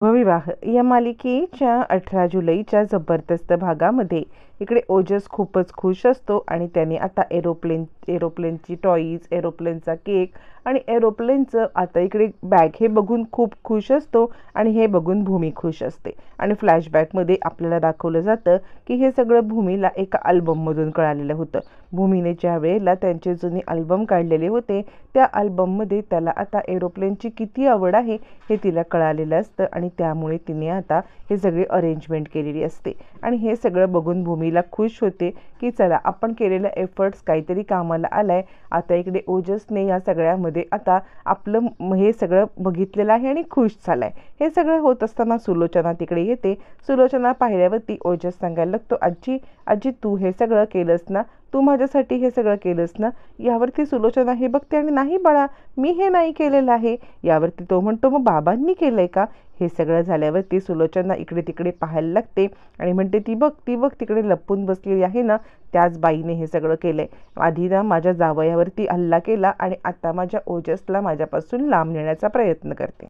विवाह या मालिकेच्या 18 जुलैच्या जबरदस्त भागामध्ये इकडे ओजस खूपच खुश असतो आणि त्याने आता एरोप्लेनची टॉईज, एरोप्लेनचा केक आणि एरोप्लेनचं आता इकडे बॅग हे बघून खूप खुश असतो आणि हे बघून भूमी खुश असते. आणि फ्लॅशबॅकमध्ये आपल्याला दाखवलं जातं की हे सगळं भूमीला एका अल्बममधून कळालेलं होतं. भूमीने ज्या वेळेला त्यांचे जुने अल्बम काढलेले होते त्या अल्बममध्ये त्याला आता एरोप्लेनची किती आवड आहे हे तिला कळालेलं असतं आणि त्यामुळे तिने आता हे सगळे अरेंजमेंट केलेली असते. आणि हे सगळं बघून भूमीला खुश होते की चला आपण केलेलं एफर्ट्स काहीतरी कामाला आलाय. आता इकडे ओजसने या सगळ्यामध्ये आता आपलं हे सगळं बघितलेलं आहे आणि खुश झालाय. हे सगळं होत असताना सुलोचना तिकडे येते. सुलोचना पाहिल्यावरती ओजस सांगायला लागतो, आजी आजी तू हे सगळं केलंस ना, तू माझ्यासाठी हे सगळं केलंस ना. यावरती सुलोचना हे बघते आणि नाही बाळा, मी हे नाही केलेलं आहे. यावरती तो म्हणतो, मग बाबांनी केलंय का? हे सगळं झाल्यावरती सुलोचना इकडे तिकडे पाहायला लागते आणि म्हणते, ती बघ तिकडे लपून बसलेली आहे ना, त्याच बाईने हे सगळं केलंय. आधी ना माझ्या जावयावरती हल्ला केला आणि आता माझ्या ओजसला माझ्यापासून लांब नेण्याचा प्रयत्न करते.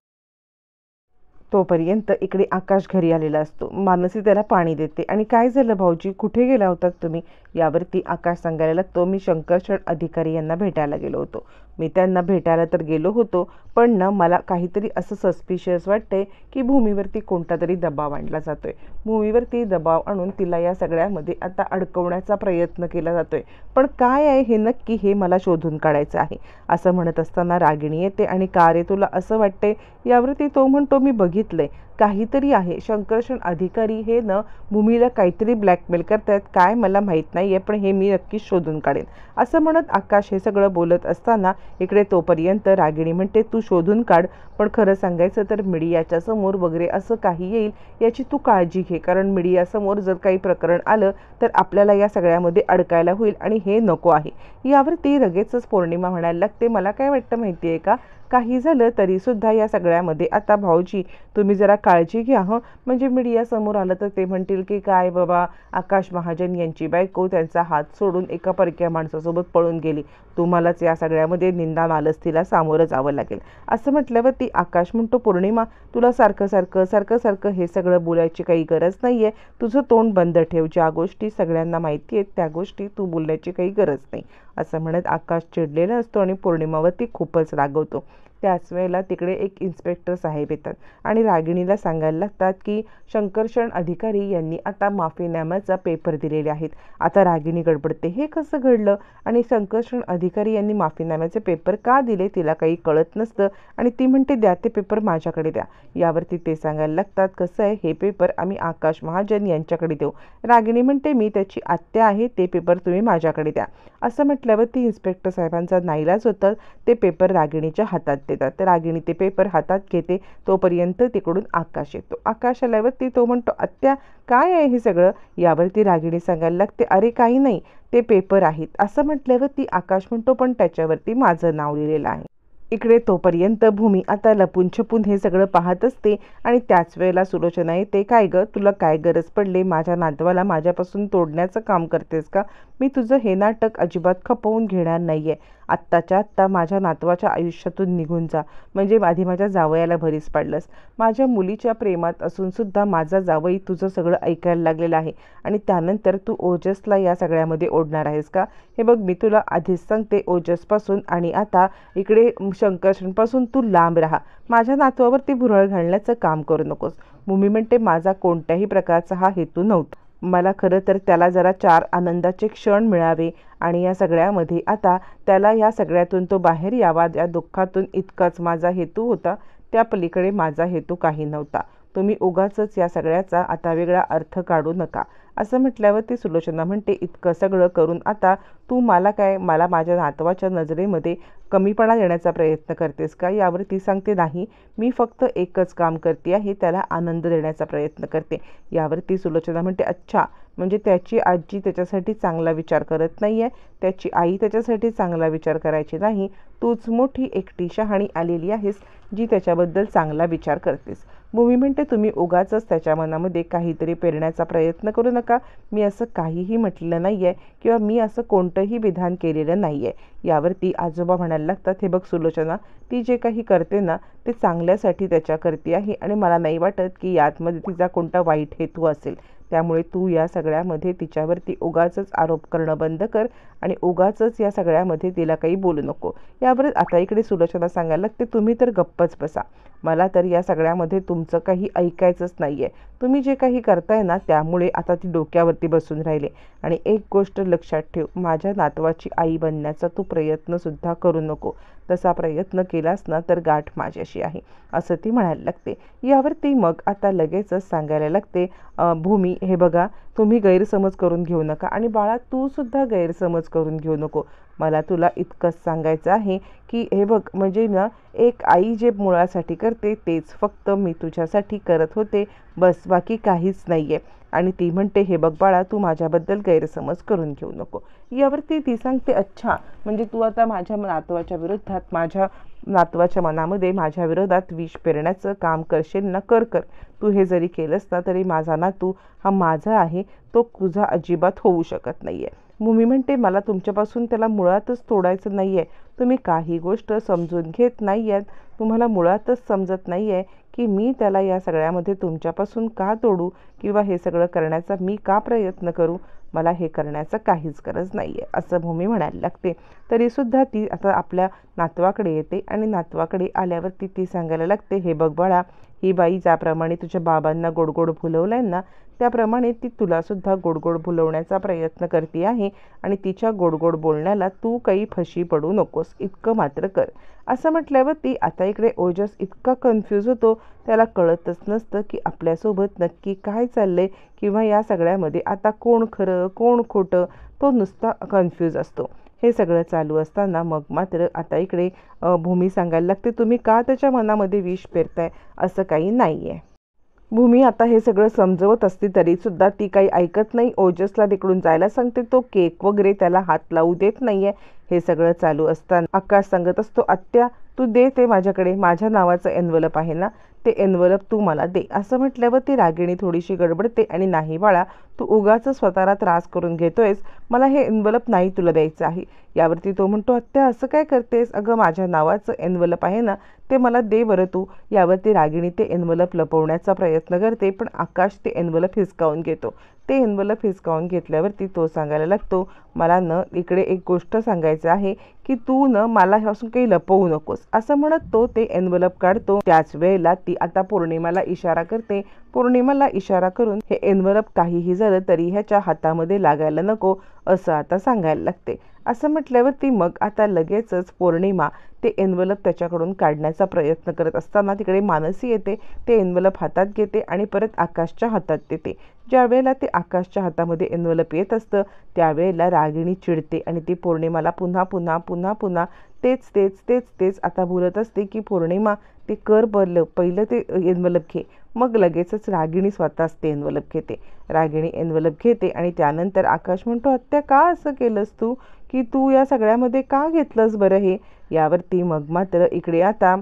तोपर्यंत इकडे आकाश घरी आलेला असतो. मानसी त्याला पाणी देते आणि काय झालं भाऊजी, कुठे गेला होतात तुम्ही? यावरती आकाश सांगायला लागतो, मी शंकरशण अधिकारी यांना भेटायला गेलो होतो. मी त्यांना भेटायला तर गेलो होतो, पण ना मला काहीतरी असं सस्पिशियस वाटतंय की भूमीवरती कोणता तरी दबाव आणला जातोय. भूमीवरती दबाव आणून तिला या सगळ्यामध्ये आता अडकवण्याचा प्रयत्न केला जातोय. पण काय आहे हे नक्की हे मला शोधून काढायचं आहे. असं म्हणत असताना रागिणी येते आणि का रे तुला असं वाटतंय? यावरती तो म्हणतो, मी बघितलंय काहीतरी आहे. शंकरशण अधिकारी हे न भूमीला काहीतरी ब्लॅकमेल करतायत, काय मला माहीत नाही आहे, पण हे मी नक्कीच शोधून काढेन. असं म्हणत आकाश हे सगळं बोलत असताना इकडे तोपर्यंत रागिणी म्हणते, तू शोधून काढ, पण खरं सांगायचं तर मीडियाच्या समोर वगैरे असं काही येईल याची तू काळजी घे, कारण मीडियासमोर जर काही प्रकरण आलं तर आपल्याला या सगळ्यामध्ये अडकायला होईल आणि हे नको आहे. यावरती लगेचच पौर्णिमा म्हणायला लागते, मला काय वाटतं माहिती आहे का, काही झालं तरीसुद्धा या सगळ्यामध्ये आता भाऊजी तुम्ही जरा काळजी घ्या हं. म्हणजे मीडियासमोर आलं तर ते म्हणतील की काय बाबा, आकाश महाजन यांची बायको त्यांचा हात सोडून एका परक्या माणसासोबत पळून गेली, तुम्हालाच या सगळ्यामध्ये निंदा नालस्तीला सामोरं जावं लागेल. असं म्हटल्यावरती आकाश म्हणतो, पौर्णिमा तुला सारखं हे सगळं बोलायची काही गरज नाही आहे. तुझं तोंड बंद ठेव. ज्या गोष्टी सगळ्यांना माहिती आहेत त्या गोष्टी तू बोलण्याची काही गरज नाही. असं म्हणत आकाश चिडलेला असतो आणि पौर्णिमावरती खूपच रागवतो. त्याच वेळेला तिकडे एक इन्स्पेक्टर साहेब येतात आणि रागिणीला सांगायला लागतात की शंकरशण अधिकारी यांनी आता माफीनाम्याचा पेपर दिलेले आहेत. आता रागिणी गडबडते, हे कसं घडलं आणि शंकरशण अधिकारी यांनी माफीनाम्याचे पेपर का दिले तिला काही कळत नसतं आणि ती म्हणते, द्या ते पेपर माझ्याकडे द्या. यावरती ते सांगायला लागतात, कसं आहे हे पेपर आम्ही आकाश महाजन यांच्याकडे देऊ. रागिणी म्हणते, मी त्याची आत्या आहे, ते पेपर तुम्ही माझ्याकडे द्या. असं म्हटल्यावरती इन्स्पेक्टर साहेबांचा नाईलाज होतं. ते पेपर रागिणीच्या हातात देतात. रागिणी ते पेपर हातात घेते. तोपर्यंत तिकडून आकाश येतो. आकाश आल्यावरती तो म्हणतो, आत्या काय आहे हे सगळं? यावरती रागिणी सांगायला लागते, अरे काही नाही, ते पेपर आहेत. असं म्हटल्यावरती आकाश म्हणतो, पण त्याच्यावरती माझं नाव लिहिलेलं आहे. इकडे तोपर्यंत भूमी आता लपून छपून हे सगळं पाहत असते आणि त्याच वेळेला सुलोचना येते, काय गं तुला काय गरज पडले, माझ्या नातवाला माझ्यापासून तोडण्याचं काम करतेस का? मी तुझं हे नाटक अजिबात खपवून घेणार नाहीये. आत्ताच्या आत्ता माझ्या नातवाच्या आयुष्यातून निघून जा. म्हणजे आधी माझ्या जावयाला भरीस पाडलंस. माझ्या मुलीच्या प्रेमात असून सुद्धा माझा जावई तुझं सगळं ऐकायला लागलेलं आहे आणि त्यानंतर तू ओजसला या सगळ्यामध्ये ओढणार आहेस का? हे बघ मी तुला आधीच सांगते, ओजसपासून आणि आता इकडे शंकरशणपासून तू लांब राहा. माझ्या नातवावरती भुरळ घालण्याचं काम करू नकोस. भूमी म्हणते, माझा कोणत्याही प्रकारचा हा हेतू नव्हता. मला खरं तर त्याला जरा 4 आनंदाचे क्षण मिळावे आणि या सगळ्यामध्ये आता त्याला या सगळ्यातून तो बाहेर यावा, या दुःखातून, इतकाच माझा हेतू होता. त्या पलीकडे माझा हेतू काही नव्हता. तुम्ही उगाचच या सगळ्याचा आता वेगळा अर्थ काढू नका. असं म्हटल्यावरती सुलोचना म्हणते, इतकं सगळं करून आता तू मला माझ्या नातवाच्या नजरेमध्ये कमीपणा देण्याचा प्रयत्न करतेस का? यावरती सांगते, नाही, मी फक्त एकच काम करते आहे, त्याला आनंद देण्याचा प्रयत्न करते. यावरती सुलोचना म्हणते, अच्छा, म्हणजे त्याची आजी त्याच्यासाठी चांगला विचार करत नाही आहे, त्याची आई त्याच्यासाठी चांगला विचार करायची नाही, तूच मोठी एकटी शहाणी आलेली आहेस जी त्याच्याबद्दल चांगला विचार करतेस. भूमी म्हणते, तुम्ही उगाचच त्याच्या मनामध्ये काहीतरी पेरण्याचा प्रयत्न करू नका. मी असं काहीही म्हटलेलं नाही आहे किंवा मी असं कोणतंही विधान केलेलं नाही आहे. यावरती आजोबा म्हणायला म्हणायला लागतात, हे बघ सुलोचना, ती जे काही करते ना ते चांगल्यासाठी त्याच्या करते आहे आणि मला नाही वाटत की यातमध्ये तिचा कोणता वाईट हेतू असेल. त्यामुळे तू या सगळ्यामध्ये तिच्यावरती उगाचच आरोप करणं बंद कर आणि उगाचच या सगळ्यामध्ये तिला काही बोलू नको. यावर आता इकडे सुलोचना सांगायला लागते, तुम्ही तर गप्पच बसा. मला तर या सगळ्यामध्ये तुमचं काही ऐकायचंच नाही आहे. तुम्ही जे काही करताय ना त्यामुळे आता ती डोक्यावरती बसून राहिले. आणि एक गोष्ट लक्षात ठेव, माझ्या नातवाची आई बनण्याचा तू प्रयत्नसुद्धा करू नको. तसा प्रयत्न केलास ना तर गाठ माझ्याशी आहे, असं ती म्हणायला लागते. यावरती मग आता लगेचच सांगायला लागते, भूमी हे बघा, तुम्ही गैरसमज करून घेऊ नका आणि बाळा तू सुद्धा गैरसमज करून घेऊ नको. मला तुला इतकंच सांगायचं आहे की हे बघ, म्हणजे ना एक आई जे मुलासाठी करते तेच फक्त मी तुझ्यासाठी करत होते, बस बाकी काहीच नाही आहे. आणि ती म्हणते, हे बघ बाळा, तू माझ्याबद्दल गैरसमज करून घेऊ नको. यावरती ती सांगते, अच्छा म्हणजे तू आता माझ्या नातवाच्या विरोधात, माझ्या नातवाच्या मनामध्ये माझ्या विरोधात विष पेरण्याचं काम करशील ना, कर कर. तू हे जरी केलंस ना तरी माझा नातू हा माझा आहे, तो तुझा अजिबात होऊ शकत नाही आहे. भूमी म्हणते, मला तुमच्यापासून त्याला मुळातच तोडायचं नाही आहे. तुम्ही काही गोष्ट समजून घेत नाही आहेत. तुम्हाला मुळातच समजत नाही आहे की मी त्याला या सगळ्यामध्ये तुमच्यापासून का तोडू किंवा हे सगळं करण्याचा मी का प्रयत्न करू. मला हे करण्याचं काहीच गरज नाही आहे, असं भूमी म्हणायला लागते. तरीसुद्धा ती आता आपल्या नातवाकडे येते आणि नातवाकडे आल्यावरती ती सांगायला लागते, हे बघ बाळा, ही बाई ज्याप्रमाणे तुझ्या बाबांना गोडगोड भुलवलंय ना त्याप्रमाणे ती तुलासुद्धा गोडगोड भुलवण्याचा प्रयत्न करते आहे आणि तिच्या गोडगोड बोलण्याला तू काही फशी पडू नकोस, इतकं मात्र कर. असं म्हटल्यावर ती आता इकडे ओजस इतका कन्फ्यूज होतो, त्याला कळतच नसतं की आपल्यासोबत नक्की काय चाललंय किंवा या सगळ्यामध्ये आता कोण खरं कोण खोटं, तो नुसता कन्फ्यूज असतो. हे सगळं चालू असताना मग मात्र आता इकडे भूमी सांगायला लागते, तुम्ही का त्याच्या मनामध्ये विष पेरताय, असं काही नाही आहे. भूमी आता हे सगळं समजवत असते तरीसुद्धा ती काही ऐकत नाही. ओजसला तिकडून जायला सांगते, तो केक वगैरे त्याला हात लावू देत नाही आहे. हे सगळं चालू असताना आकाश सांगत असतो, आत्या तू दे ते माझ्याकडे, माझ्या नावाचं एन्व्हलप आहे ना ते एन्व्हलप तू मला दे. असं म्हटल्यावर ती रागिणी थोडीशी गडबडते आणि नाही बाळा, तू उगाच स्वतःला त्रास करून घेतोयस, मला हे एन्व्हलप नाही तुला द्यायचं आहे. यावरती तो म्हणतो, आत्या असं काय करतेस, अगं माझ्या नावाचं एन्व्हलप आहे ना ते मला दे बरं तू. यावरती रागिणी ते एन्व्हलप लपवण्याचा प्रयत्न करते पण आकाश ते एन्व्हलप हिसकावून घेतो. ते एन्व्हलप हिसकावून घेतल्यावरती तो सांगायला लागतो, मला न इकडे एक गोष्ट सांगायचं आहे की तू न मला ह्यापासून काही लपवू नकोस. असं म्हणत तो ते एन्व्हलप काढतो. त्याच वेळेला ती आता पौर्णिमाला इशारा करते. पौर्णिमाला इशारा करून हे एन्व्हलप काहीही झालं तरी ह्याच्या हातामध्ये लागायला नको, असं आता सांगायला लागते. असं म्हटल्यावरती मग आता लगेचच पौर्णिमा ते एन्व्हलप त्याच्याकडून काढण्याचा प्रयत्न करत असताना तिकडे मानसी येते. ते एन्व्हलप हातात घेते आणि परत आकाशच्या हातात देते. ज्या वेळेला ते आकाशच्या हातामध्ये एन्व्हलप येत असतं त्यावेळेला रागिणी चिडते आणि ती पौर्णिमाला पुन्हा पुन्हा पुन्हा पुन्हा तेच तेच तेच तेच आता बोलत असते की पौर्णिमा ते कर बरं, पहिलं ते एन्व्हलप घे. मग लगेचच रागिणी स्वतःच ते एन्व्हलप घेते. रागिणी एन्व्हलप घेते आणि त्यानंतर आकाश म्हणतो, आत्या का असं केलंस तू, की तू या सगळ्यामध्ये का घेतलंस बरं हे. यावरती मग मात्र इकडे आता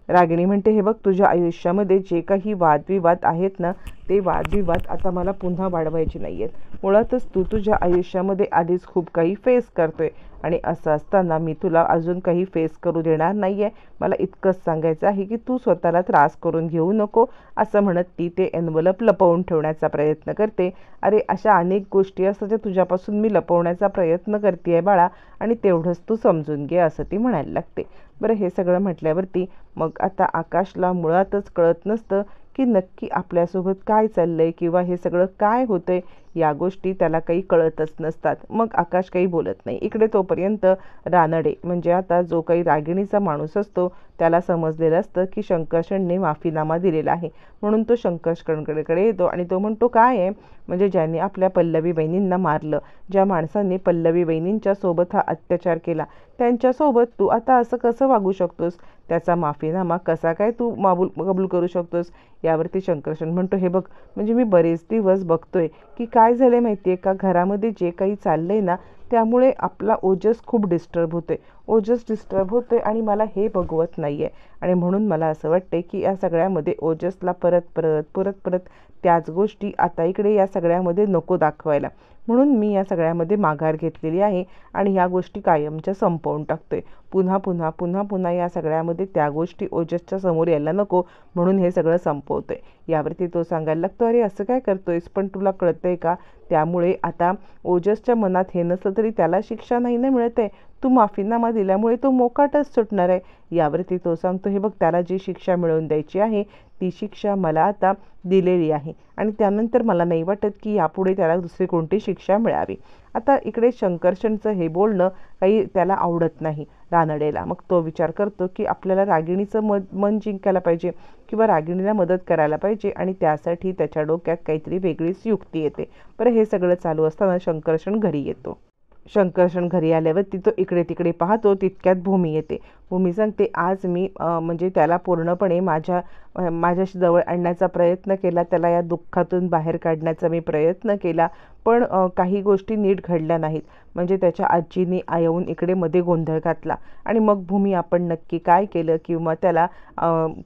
रागिणी म्हणते, हे बघ तुझ्या आयुष्यामध्ये जे काही वादविवाद आहेत ना ते वादविवाद आता मला पुन्हा वाढवायचे नाही आहेत. मुळातच तू तुझ्या आयुष्यामध्ये आधीच खूप काही फेस करतोय आणि असं असताना मी तुला अजून काही फेस करू देणार नाही आहे. मला इतकंच सांगायचं आहे की तू स्वतःला त्रास करून घेऊ नको. असं म्हणत ती ते एन्व्हलप लपवून ठेवण्याचा प्रयत्न करते. अरे अशा अनेक गोष्टी असतात ज्या तुझ्यापासून मी लपवण्याचा प्रयत्न करते आहे बाळा, आणि तेवढंच तू समजून घे, असं ती म्हणायला लागते. बरं हे सगळं म्हटल्यावरती मग आता आकाशला मुळातच कळत नसतं की नक्की आपल्यासोबत काय चाललंय किंवा हे सगळं काय होतंय. या गोष्टी त्याला काही कळतच नसतात. मग आकाश काही बोलत नाही. इकडे तोपर्यंत रानडे म्हणजे आता जो काही रागिणीचा माणूस असतो त्याला समजलेलं असतं की शंकरशनने माफीनामा दिलेला आहे. म्हणून तो शंकरशनकडे येतो आणि तो म्हणतो, काय आहे, म्हणजे ज्यांनी आपल्या पल्लवी बहिणींना मारलं, ज्या माणसांनी पल्लवी बहिणींच्या सोबत हा अत्याचार केला त्यांच्यासोबत तू आता असं कसं वागू शकतोस, त्याचा माफीनामा कसा काय तू कबूल करू शकतोस. यावरती शंकरशन म्हणतो, हे बघ म्हणजे मी बरेच दिवस बघतोय की काय झालं माहिती आहे का, घरामध्ये जे काही चाललंय ना त्यामुळे आपला ओजस खूप डिस्टर्ब होतोय. ओजस डिस्टर्ब होतोय आणि मला हे बघवत नाही आहे. आणि म्हणून मला असं वाटतंय की या सगळ्यामध्ये ओजसला परत परत परत परत त्याच गोष्टी आता इकडे या सगळ्यामध्ये नको दाखवायला. म्हणून मी या सगळ्यामध्ये माघार घेतलेली आहे आणि ह्या गोष्टी कायमच्या संपवून टाकतोय. पुन्हा पुन्हा पुन्हा पुन्हा या सगळ्यामध्ये त्या गोष्टी ओजसच्या समोर यायला नको, म्हणून हे सगळं संपवतोय. यावरती तो सांगायला लागतो, अरे असं काय करतोयस, पण तुला कळतंय का, त्यामुळे आता ओजसच्या मनात हे नसलं तरी त्याला शिक्षा नाही ना मिळत आहे, तू माफीनामा दिल्यामुळे तो मोकाटच सुटणार आहे. यावरती तो सांगतो, हे बघ, त्याला जी शिक्षा मिळवून द्यायची आहे ती शिक्षा मला आता दिलेली आहे आणि त्यानंतर मला नाही वाटत की यापुढे त्याला दुसरी कोणती शिक्षा मिळावी. आता इकडे शंकरशनचं हे बोलणं काही त्याला आवडत नाही रानडेला. मग तो विचार करतो की आपल्याला रागिणीचं मन जिंकायला पाहिजे किंवा रागिणीला मदत करायला पाहिजे आणि त्यासाठी त्याच्या डोक्यात काहीतरी वेगळीच युक्ती येते. बरं, हे सगळं चालू असताना शंकरशन घरी येतो. शंकरशन घरी आल्यावरती तो इकडे तिकडे पाहतो, तितक्यात भूमी येते. भूमी सांगते, आज मी म्हणजे त्याला पूर्णपणे माझ्याशी जवळ आणण्याचा प्रयत्न केला, त्याला या दुःखातून बाहेर काढण्याचा मी प्रयत्न केला, पण काही गोष्टी नीट घडल्या नाहीत. म्हणजे त्याच्या आजीने येऊन इकडे मध्ये गोंधळ घातला आणि मग भूमी आपण नक्की काय केलं, किंवा त्याला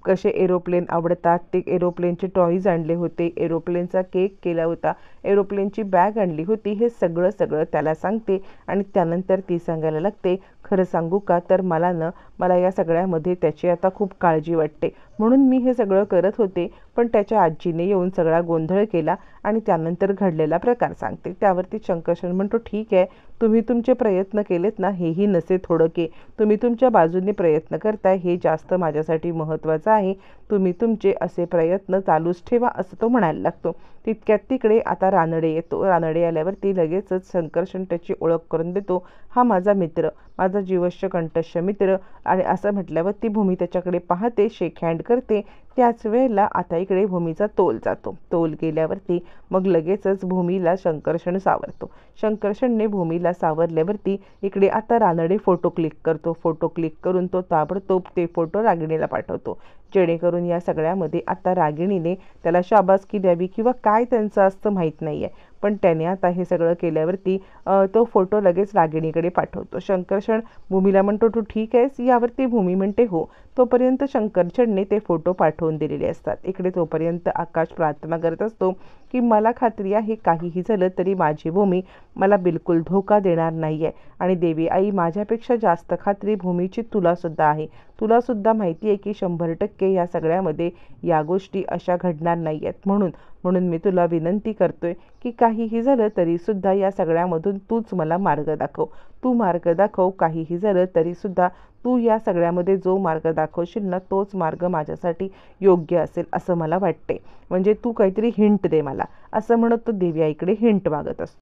कसे एरोप्लेन आवडतात ते एरोप्लेनचे टॉईज आणले होते, एरोप्लेनचा केक केला होता, एरोप्लेनची बॅग आणली होती, हे सगळं त्याला सांगते. आणि त्यानंतर ती सांगायला लागते, खरं सांगू का, तर मला या सगळ्यामध्ये त्याची आता खूप काळजी वाटते, म्हणून मी हे सगळं करत होते, पण त्याच्या आजीने येऊन सगळा गोंधळ केला आणि त्यानंतर घडलेला प्रकार सांगते. त्यावरती शंकरशन म्हणतो, ठीक आहे, तुम्ही तुमचे प्रयत्न केलेत ना, हेही नसे थोडं की तुम्ही तुमच्या बाजूने प्रयत्न करताय, हे जास्त माझ्यासाठी महत्त्वाचं आहे. तुम्ही तुमचे असे प्रयत्न चालूच ठेवा, असं तो म्हणायला लागतो. तितक्यात तिकडे आता रानडे येतो. रानडे आल्यावरती लगेचच शंकरशन त्याची ओळख करून देतो, हा माझा मित्र, माझा जीवश्य कंठस्थ मित्र. आणि असं म्हटल्यावरती भूमी त्याच्याकडे पाहते, शेक हँड करते. त्याच वेळेला आता इकडे भूमीचा तोल जातो. तोल गेल्यावरती मग लगेचच भूमीला शंकरशन सावरतो. शंकरशनने भूमीला सावरल्यावरती इकडे आता रानडे फोटो क्लिक करतो. फोटो क्लिक करून तो ताबडतोब ते फोटो रागिणीला पाठवतो, जेणेकरून या सगळ्यामध्ये आता रागिणीने त्याला शाबासकी द्यावी किंवा काय त्यांचं असतं माहीत नाही आहे, पण त्याने आता हे सगळं केल्यावरती तो फोटो लगेच रागिणीकडे पाठवतो. शंकरशण भूमीला म्हणतो, तू ठीक आहेस, यावरती भूमी म्हणते हो. तोपर्यंत शंकरशणने ते फोटो पाठवून दिलेले असतात. इकडे तोपर्यंत आकाश प्रार्थना करत असतो की मला खात्री आहे काहीही झालं तरी माझी भूमी मला बिलकुल धोका देणार नाही आहे, आणि देवी आई माझ्यापेक्षा जास्त खात्री भूमीची तुलासुद्धा आहे. तुलासुद्धा माहिती आहे की 100% या सगळ्यामध्ये या गोष्टी अशा घडणार नाही आहेत. म्हणून मी तुला विनंती करतोय की काहीही झालं तरीसुद्धा या सगळ्यामधून तूच मला मार्ग दाखव. तू मार्ग दाखव, काहीही झालं तरीसुद्धा तू या सगळ्यामध्ये जो मार्ग दाखवशील ना, तोच मार्ग माझ्यासाठी योग्य असेल असं मला वाटते. म्हणजे तू काहीतरी हिंट दे मला, असं म्हणत तो देवी आईकडे हिंट मागत असतो.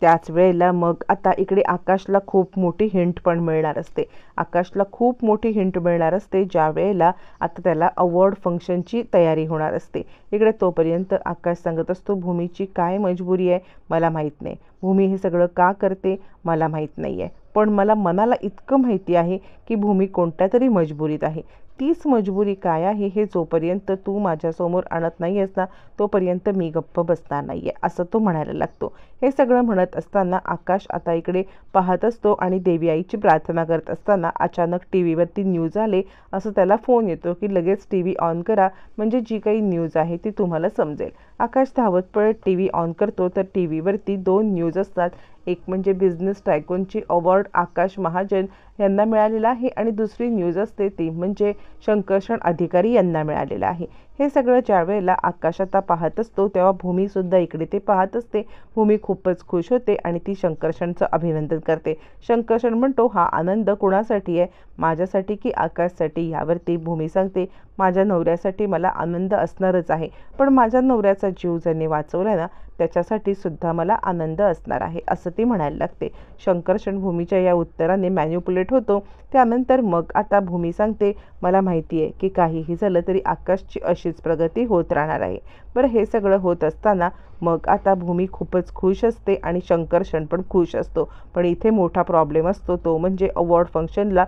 त्याच वेळेला मग आता इकडे आकाशला खूप मोठी हिंट पण मिळणार असते. आकाशला खूप मोठी हिंट मिळणार असते ज्या वेळेला आता त्याला अवॉर्ड फंक्शनची तयारी होणार असते. इकडे तोपर्यंत आकाश सांगत असतो, भूमीची काय मजबुरी आहे मला माहीत नाही, भूमी हे सगळं का करते मला माहीत नाही आहे, पण मनाला इतकं माहिती आहे की भूमी कोणत्या तरी मजबुरीत आहे. तीच मजबुरी काय आहे हे जोपर्यंत तू माझ्यासमोर आणत नाही आहेस ना, तोपर्यंत मी गप्प बसणार नाही आहे, असं तो म्हणायला लागतो. हे सगळं म्हणत असताना आकाश आता इकडे पाहत असतो आणि देवी आईची प्रार्थना करत असताना अचानक टी व्हीवरती न्यूज आले असं त्याला फोन येतो की लगेच टी व्ही ऑन करा, म्हणजे जी काही न्यूज आहे ती तुम्हाला समजेल. आकाश धावत पळत टी व्ही ऑन करतो तर टी व्हीवरती 2 न्यूज असतात. एक म्हणजे बिझनेस टायकूनची अवॉर्ड आकाश महाजन यांना मिळालेला आहे आणि दुसरी न्यूज असते ती म्हणजे शंकरशण अधिकारी यांना मिळालेला आहे. हे सगळं ज्या वेळेला आकाश आता पाहत असतो तेव्हा भूमीसुद्धा इकडे ते पाहत असते. भूमी खूपच खुश होते आणि ती शंकरशणचं अभिनंदन करते. शंकरशण म्हणतो, हा आनंद कोणासाठी आहे, माझ्यासाठी की आकाशसाठी. यावरती भूमी सांगते, माझ्या नवऱ्यासाठी मला आनंद असणारच आहे, पण माझ्या नवऱ्याचा जीव ज्यांनी वाचवला ना त्याच्यासाठी सुद्धा मला आनंद असणार आहे, असं ती म्हणायला लागते. शंकरशण भूमीच्या या उत्तराने मॅन्युपुलेट होतो. त्यानंतर मग आता भूमी सांगते, मला माहिती आहे की काहीही झालं तरी आकाशची अशीच प्रगती होत राहणार आहे. बरं, हे सगळं होत असताना मग आता भूमी खूपच खुश असते आणि शंकरशण पण खुश असतो. पण इथे मोठा प्रॉब्लेम असतो, तो म्हणजे अवॉर्ड फंक्शनला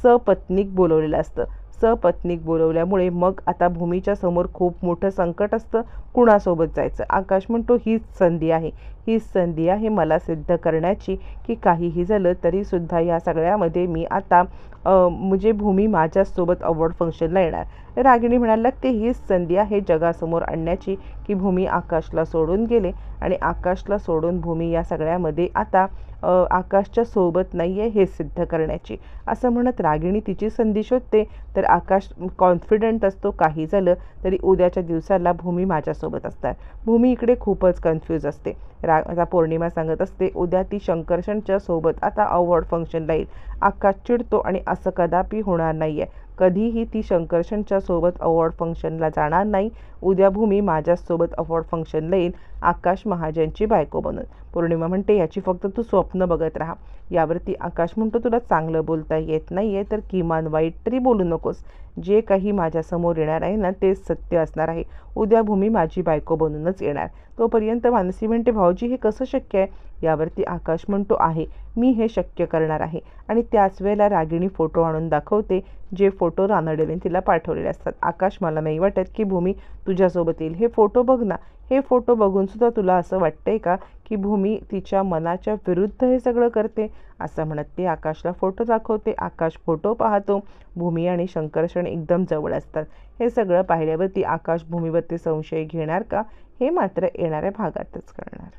सपत्नीक बोलवलेलं असतं. सपत्नीक बोलवल्यामुळे मग आता भूमीच्या समोर खूप मोठं संकट असतं. कुणासोबत जायचं. आकाश म्हणतो, हीच संधी आहे मला सिद्ध करण्याची की काहीही झालं तरीसुद्धा या सगळ्यामध्ये मी आता म्हणजे भूमी माझ्यासोबत अवॉर्ड फंक्शनला येणार. रागिणी म्हणायला लागते, हीच संधी आहे जगासमोर आणण्याची की भूमी आकाशला सोडून गेले आणि आकाशला सोडून भूमी या सगळ्यामध्ये आता आकाशच्या सोबत नाही आहे हे सिद्ध करण्याची. असं म्हणत रागिणी तिची संधी शोधते. तर आकाश कॉन्फिडंट असतो, काही झालं तरी उद्याच्या दिवसाला भूमी माझ्यासोबत असतात. भूमी इकडे खूपच कन्फ्यूज असते. आता पौर्णिमा सांगत असते, उद्या ती शंकरशनच्या सोबत आता अवॉर्ड फंक्शनला येईल. आकाश चिडतो आणि असं कदापि होणार नाही आहे. कधीही ती शंकरशनच्या सोबत अवॉर्ड फंक्शनला जाणार नाही. उद्या भूमी माझ्यासोबत अवॉर्ड फंक्शनला येईल, आकाश महाजनची बायको बनून. पौर्णिमा म्हणते, याची फक्त तू स्वप्न बघत राहा. यावरती आकाश म्हणतो, तुला चांगलं बोलता येत नाही आहे तर किमान वाईट तरी बोलू नकोस. जे काही माझ्यासमोर येणार आहे ना तेच सत्य असणार आहे. उद्या भूमी माझी बायको बनूनच येणार. तोपर्यंत मानसी म्हणते, भाऊजी हे कसं शक्य आहे? यावरती आकाश म्हणतो, आहे, मी हे शक्य करणार आहे. आणि त्याच वेळेला रागिणी फोटो आणून दाखवते, जे फोटो रानडेने तिला पाठवलेले असतात. आकाश, मला नाही वाटत की भूमी तुझ्यासोबत येईल. हे फोटो बघ ना. हे फोटो बघून सुद्धा तुला असं वाटतंय का की भूमी तिच्या मनाच्या विरुद्ध हे सगळं करते? असं म्हणत ती आकाशला फोटो दाखवते. आकाश फोटो पाहतो. भूमी आणि शंकरशण एकदम जवळ असतात. हे सगळं पाहिल्यावरती आकाश भूमीवरती संशय घेणार का हे मात्र येणाऱ्या भागातच कळणार.